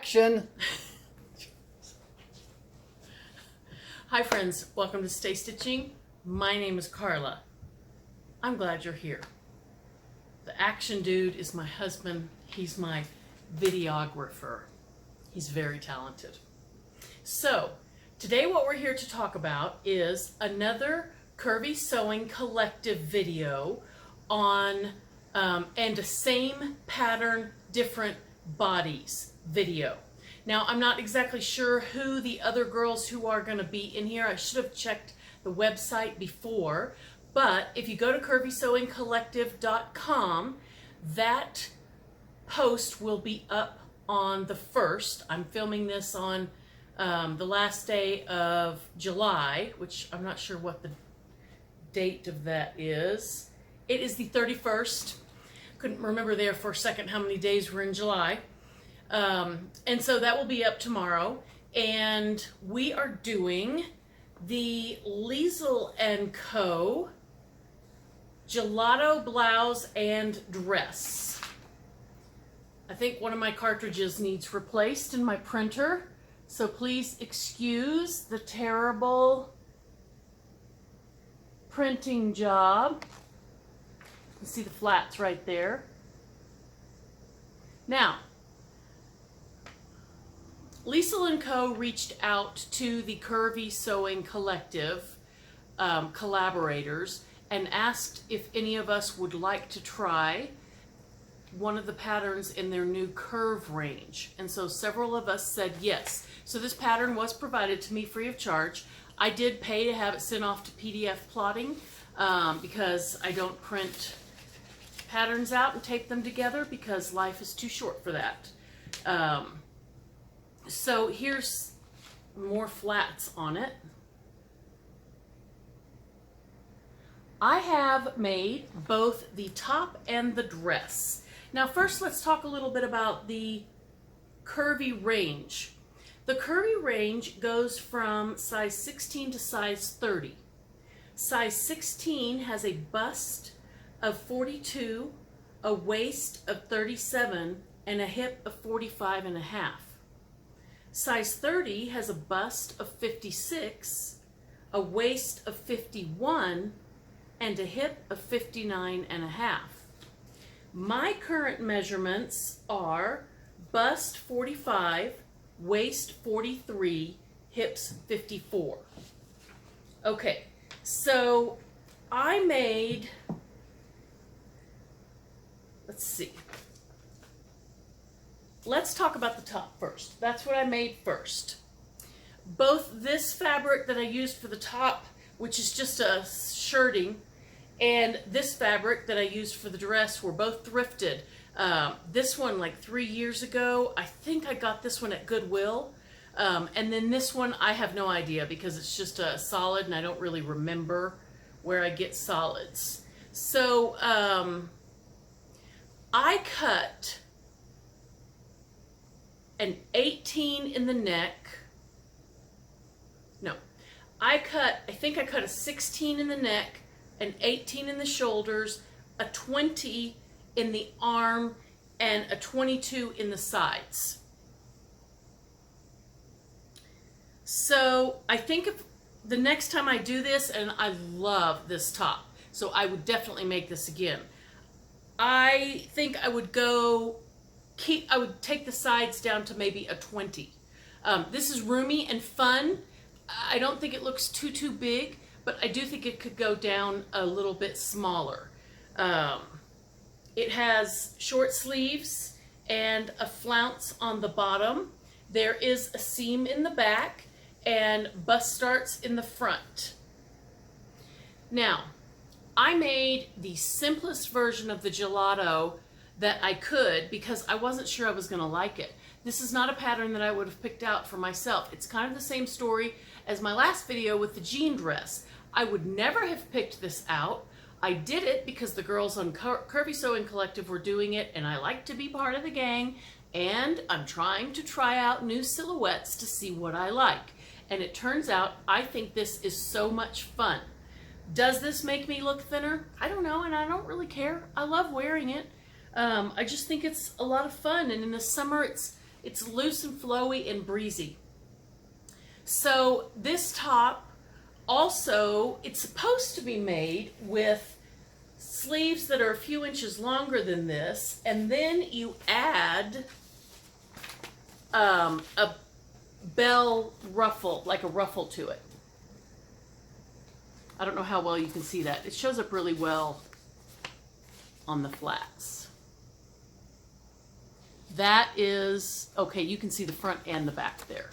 Action! Hi friends, welcome to Stay Stitching. My name is Carla. I'm glad you're here. The action dude is my husband. He's my videographer. He's very talented. So, today what we're here to talk about is another Curvy Sewing Collective video on and a same pattern, different bodies video. Now, I'm not exactly sure who the other girls who are going to be in here. I should have checked the website before, but if you go to curvysewingcollective.com, that post will be up on the 1st. I'm filming this on the last day of July, which I'm not sure what the date of that is. It is the 31st. Couldn't remember there for a second how many days were in July. And so that will be up tomorrow. And we are doing the Leisl & Co. Gelato blouse and dress. I think one of my cartridges needs replaced in my printer. So please excuse the terrible printing job. You can see the flats right there. Now, Leisl & Co. reached out to the Curvy Sewing Collective collaborators and asked if any of us would like to try one of the patterns in their new curve range. And so several of us said yes. So this pattern was provided to me free of charge. I did pay to have it sent off to PDF plotting because I don't print patterns out and tape them together because life is too short for that. So here's more flats on it. I have made both the top and the dress. Now first let's talk a little bit about the Curvy range. The Curvy range goes from size 16 to size 30. Size 16 has a bust of 42, a waist of 37, and a hip of 45 and a half. Size 30 has a bust of 56, a waist of 51, and a hip of 59 and a half. My current measurements are bust 45, waist 43, hips 54. Okay, so I made, let's see. Let's talk about the top first. That's what I made first. Both this fabric that I used for the top, which is just a shirting, and this fabric that I used for the dress were both thrifted. This one like 3 years ago. I think I got this one at Goodwill. And then this one, I have no idea because it's just a solid and I don't really remember where I get solids. So I cut an 18 in the neck. No, I think I cut a 16 in the neck, an 18 in the shoulders, a 20 in the arm, and a 22 in the sides. So I think if the next time I do this, and I love this top, so I would definitely make this again. I think I would I would take the sides down to maybe a 20. This is roomy and fun. I don't think it looks too big, but I do think it could go down a little bit smaller. It has short sleeves and a flounce on the bottom. There is a seam in the back and bust starts in the front. Now, I made the simplest version of the gelato that I could because I wasn't sure I was going to like it. This is not a pattern that I would have picked out for myself. It's kind of the same story as my last video with the jean dress. I would never have picked this out. I did it because the girls on Curvy Sewing Collective were doing it and I like to be part of the gang, and I'm trying to try out new silhouettes to see what I like. And it turns out I think this is so much fun. Does this make me look thinner? I don't know, and I don't really care. I love wearing it. I just think it's a lot of fun, and in the summer it's It's loose and flowy and breezy. So this top also, it's supposed to be made with sleeves that are a few inches longer than this, and then you add a bell ruffle, like a ruffle to it. I don't know how well you can see that. It shows up really well on the flats. That is, okay, you can see the front and the back there.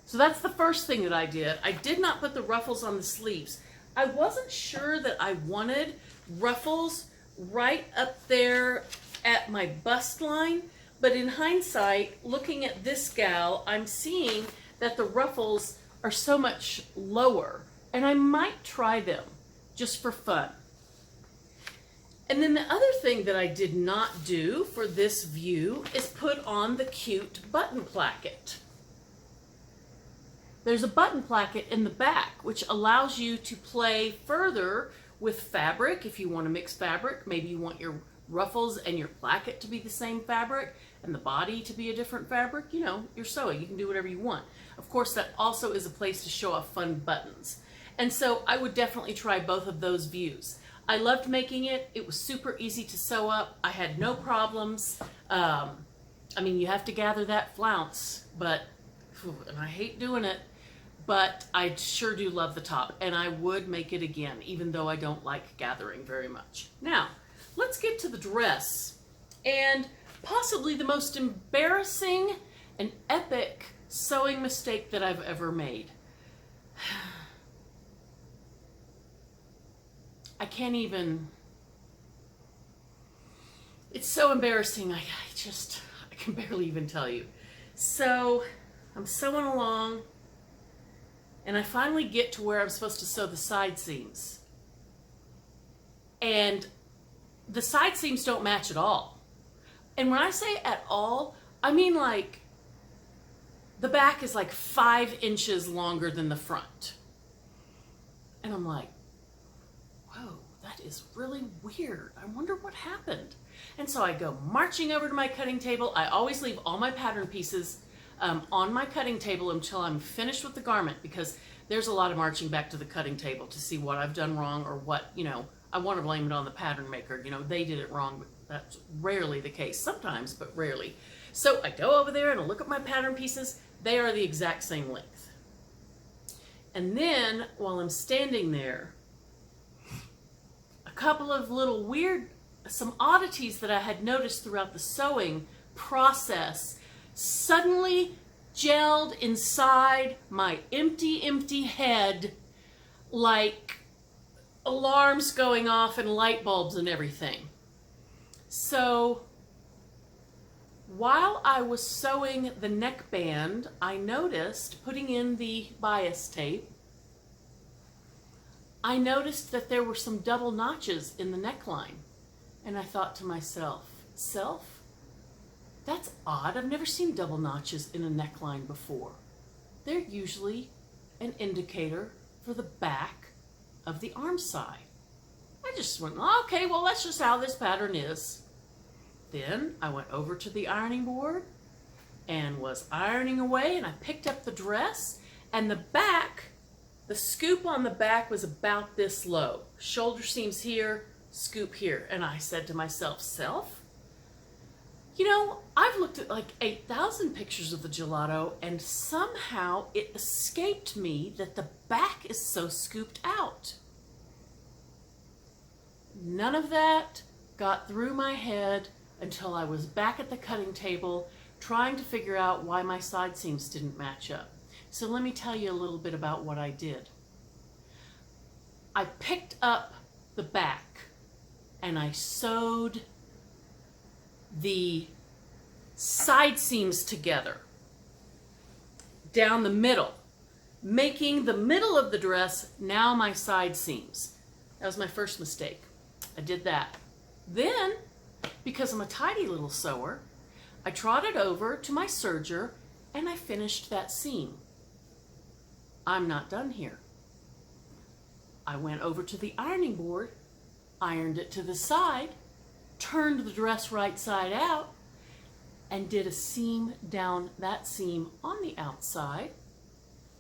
So that's the first thing that I did. I did not put the ruffles on the sleeves. I wasn't sure that I wanted ruffles right up there at my bust line, but in hindsight, looking at this gal, I'm seeing that the ruffles are so much lower, and I might try them just for fun. And then the other thing that I did not do for this view is put on the cute button placket. There's a button placket in the back, which allows you to play further with fabric. If you want to mix fabric, maybe you want your ruffles and your placket to be the same fabric and the body to be a different fabric. You know, you're sewing, you can do whatever you want. Of course, that also is a place to show off fun buttons. And so I would definitely try both of those views. I loved making it. It was super easy to sew up. I had no problems. I mean, you have to gather that flounce, but, and I hate doing it, but I sure do love the top, and I would make it again, even though I don't like gathering very much. Now, let's get to the dress, and possibly the most embarrassing and epic sewing mistake that I've ever made. I can't even, it's so embarrassing, I can barely even tell you. So, I'm sewing along, and I finally get to where I'm supposed to sew the side seams. And the side seams don't match at all. And when I say at all, I mean like the back is like 5 inches longer than the front. And I'm like, whoa, that is really weird. I wonder what happened. And so I go marching over to my cutting table. I always leave all my pattern pieces on my cutting table until I'm finished with the garment, because there's a lot of marching back to the cutting table to see what I've done wrong, or what, you know, I want to blame it on the pattern maker. You know, they did it wrong, but that's rarely the case. Sometimes, but rarely. So I go over there and I look at my pattern pieces. They are the exact same length. And then while I'm standing there, a couple of little weird, some oddities that I had noticed throughout the sewing process suddenly gelled inside my empty head, like alarms going off and light bulbs and everything. So while I was sewing the neckband, I noticed, putting in the bias tape, I noticed that there were some double notches in the neckline. And I thought to myself, that's odd. I've never seen double notches in a neckline before. They're usually an indicator for the back of the arm side. I just went, okay, well, that's just how this pattern is. Then I went over to the ironing board and was ironing away, and I picked up the dress, and the back, the scoop on the back was about this low. Shoulder seams here, scoop here. And I said to myself, you know, I've looked at like 8,000 pictures of the gelato, and somehow it escaped me that the back is so scooped out. None of that got through my head until I was back at the cutting table trying to figure out why my side seams didn't match up. So let me tell you a little bit about what I did. I picked up the back and I sewed the side seams together down the middle, making the middle of the dress now my side seams. That was my first mistake. I did that. Then, because I'm a tidy little sewer, I trotted over to my serger and I finished that seam. I'm not done here. I went over to the ironing board, ironed it to the side, turned the dress right side out, and did a seam down that seam on the outside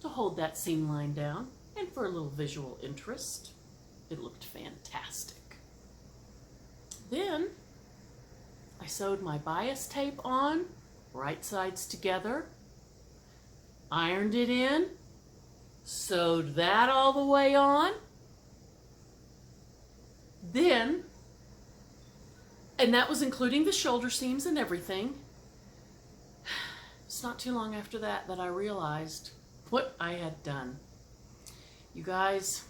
to hold that seam line down, and for a little visual interest. It looked fantastic. Then I sewed my bias tape on, right sides together, ironed it in, sewed that all the way on. Then, and that was including the shoulder seams and everything. It's not too long after that that I realized what I had done. You guys,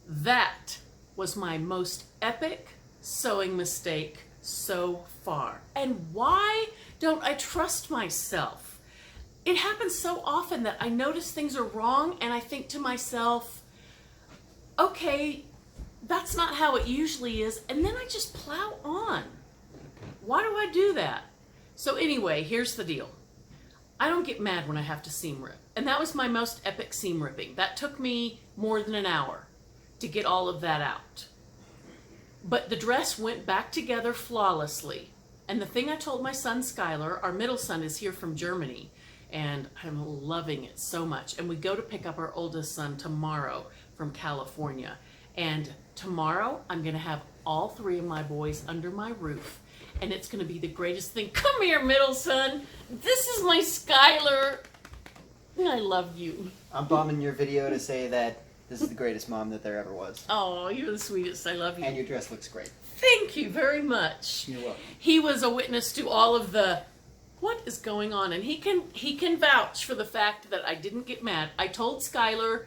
that was my most epic sewing mistake so far. And why don't I trust myself? It happens so often that I notice things are wrong and I think to myself, okay, that's not how it usually is, and then I just plow on. Why do I do that? So anyway, here's the deal. I don't get mad when I have to seam rip. And that was my most epic seam ripping. That took me more than an hour to get all of that out. But the dress went back together flawlessly. And the thing I told my son Skylar, our middle son is here from Germany, and I'm loving it so much. And we go to pick up our oldest son tomorrow from California. And tomorrow I'm gonna have all three of my boys under my roof. And it's gonna be the greatest thing. Come here, middle son. This is my Skylar. I love you. I'm bombing your video to say that this is the greatest mom that there ever was. Oh, you're the sweetest. I love you. And your dress looks great. Thank you very much. You're welcome. He was a witness to all of the what is going on, and he can vouch for the fact that I didn't get mad. I told Skylar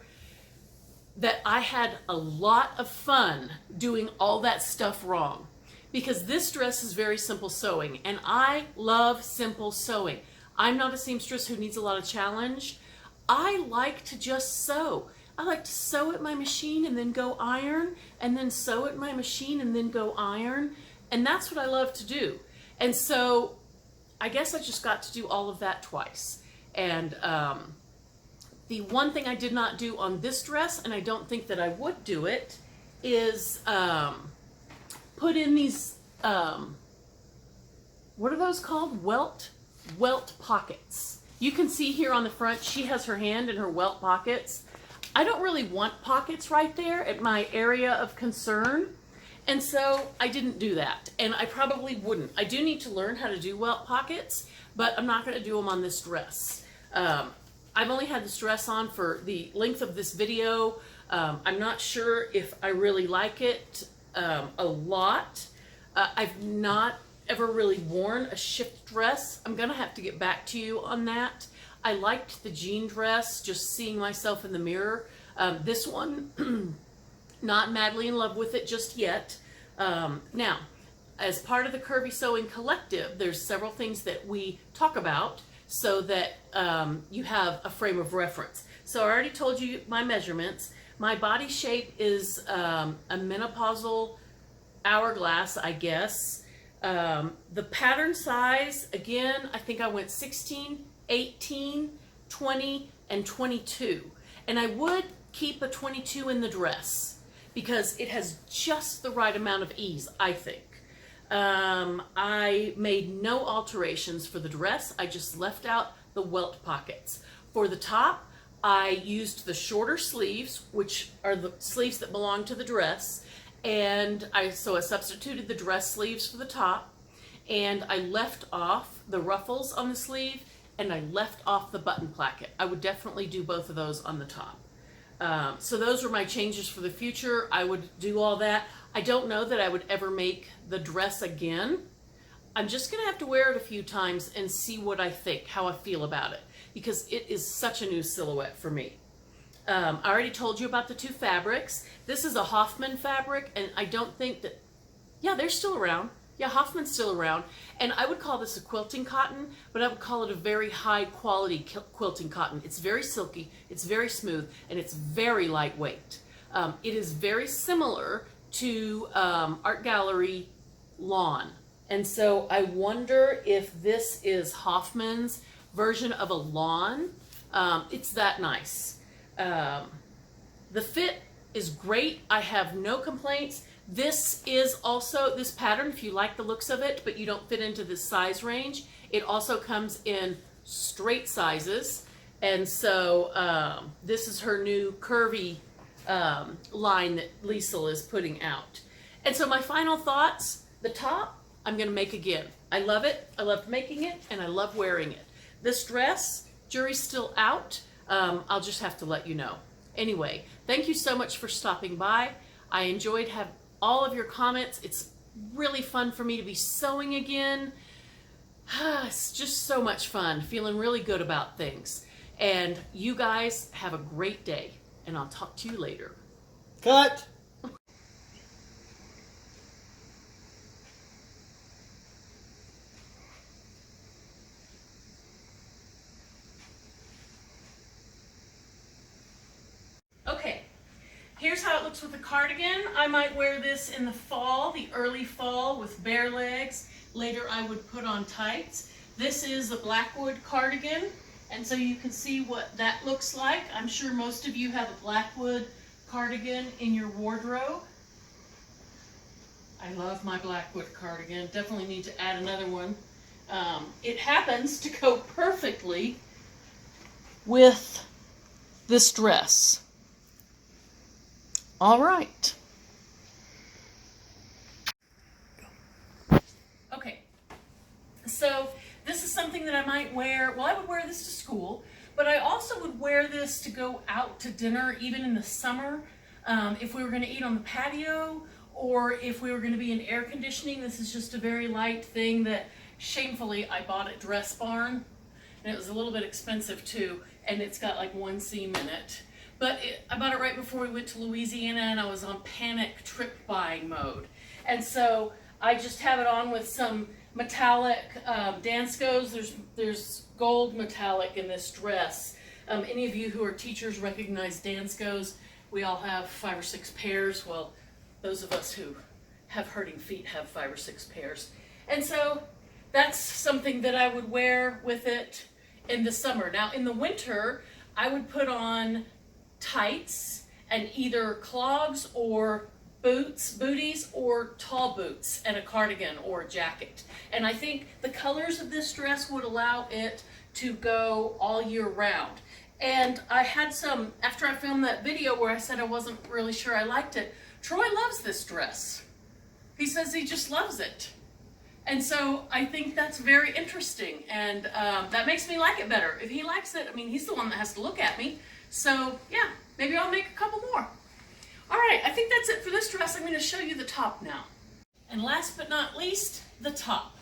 that I had a lot of fun doing all that stuff wrong, because this dress is very simple sewing, and I love simple sewing. I'm not a seamstress who needs a lot of challenge. I like to just sew. I like to sew at my machine and then go iron, and then sew at my machine and then go iron, and that's what I love to do. And so I guess I just got to do all of that twice. And the one thing I did not do on this dress, and I don't think that I would do it, is put in these, what are those called? Welt pockets. You can see here on the front, she has her hand in her welt pockets. I don't really want pockets right there at my area of concern, and so I didn't do that, and I probably wouldn't. I do need to learn how to do welt pockets, but I'm not going to do them on this dress. I've only had this dress on for the length of this video. I'm not sure if I really like it a lot. I've not ever really worn a shift dress. I'm gonna have to get back to you on that. I liked the jean dress, just seeing myself in the mirror. This one, not madly in love with it just yet. Now, as part of the Curvy Sewing Collective, there's several things that we talk about so that you have a frame of reference. So I already told you my measurements. My body shape is a menopausal hourglass, I guess. The pattern size, again, I think I went 16, 18, 20, and 22. And I would keep a 22 in the dress because it has just the right amount of ease, I think. I made no alterations for the dress. I just left out the welt pockets. For the top, I used the shorter sleeves, which are the sleeves that belong to the dress. And so I substituted the dress sleeves for the top, and I left off the ruffles on the sleeve, and I left off the button placket. I would definitely do both of those on the top. So those were my changes for the future. I would do all that. I don't know that I would ever make the dress again. I'm just gonna have to wear it a few times and see what I think, how I feel about it, because it is such a new silhouette for me. I already told you about the two fabrics. This is a Hoffman fabric, and I don't think that, yeah, they're still around. Yeah, Hoffman's still around. And I would call this a quilting cotton, but I would call it a very high quality quilting cotton. It's very silky, it's very smooth, and it's very lightweight. It is very similar to Art Gallery lawn. And so I wonder if this is Hoffman's version of a lawn. It's that nice. The fit is great. I have no complaints. This is also, this pattern, if you like the looks of it, but you don't fit into this size range, it also comes in straight sizes. And so this is her new Curvy line that Leisl is putting out. And so my final thoughts, the top, I'm going to make again. I love it. I loved making it, and I love wearing it. This dress, jury's still out. I'll just have to let you know. Anyway, thank you so much for stopping by. I enjoyed having all of your comments. It's really fun for me to be sewing again. It's just so much fun, feeling really good about things. And you guys have a great day, and I'll talk to you later. Cut! Okay, here's how it looks with the cardigan. I might wear this in the fall, the early fall, with bare legs. Later I would put on tights. This is the Blackwood cardigan, and so you can see what that looks like. I'm sure most of you have a Blackwood cardigan in your wardrobe. I love my Blackwood cardigan. Definitely need to add another one. It happens to go perfectly with this dress. All right. Okay. So this is something that I might wear. Well, I would wear this to school, but I also would wear this to go out to dinner, even in the summer, if we were going to eat on the patio, or if we were going to be in air conditioning. This is just a very light thing that shamefully I bought at Dress Barn, and it was a little bit expensive too, and it's got like one seam in it. But I bought it right before we went to Louisiana, and I was on panic trip buying mode. And so I just have it on with some metallic Danskos. There's gold metallic in this dress. Any of you who are teachers recognize Danskos. We all have 5 or 6 pairs. Well, those of us who have hurting feet have 5 or 6 pairs. And so that's something that I would wear with it in the summer. Now in the winter, I would put on tights and either clogs or booties or tall boots and a cardigan or a jacket. And I think the colors of this dress would allow it to go all year round. And I had some, after I filmed that video where I said I wasn't really sure I liked it, Troy loves this dress. He says he just loves it. And so I think that's very interesting, and that makes me like it better. If he likes it, I mean, he's the one that has to look at me. So yeah, maybe I'll make a couple more. All right, I think that's it for this dress. I'm going to show you the top now. And last but not least, the top.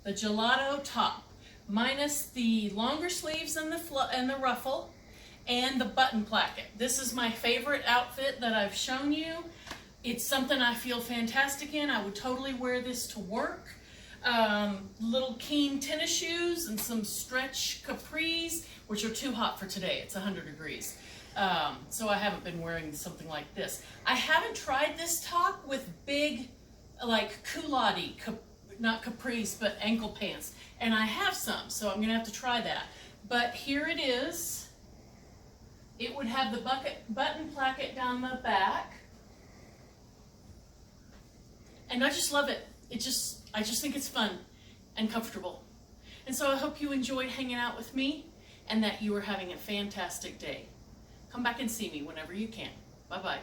The Gelato top, minus the longer sleeves and the ruffle and the button placket. This is my favorite outfit that I've shown you. It's something I feel fantastic in. I would totally wear this to work. Little Keen tennis shoes and some stretch capris, which are too hot for today. It's 100 degrees. So I haven't been wearing something like this. I haven't tried this top with big, like culotte, not capris, but ankle pants. And I have some, so I'm gonna have to try that. But here it is. It would have the button placket down the back. And I just love it. I just think it's fun and comfortable. And so I hope you enjoyed hanging out with me and that you are having a fantastic day. Come back and see me whenever you can. Bye-bye.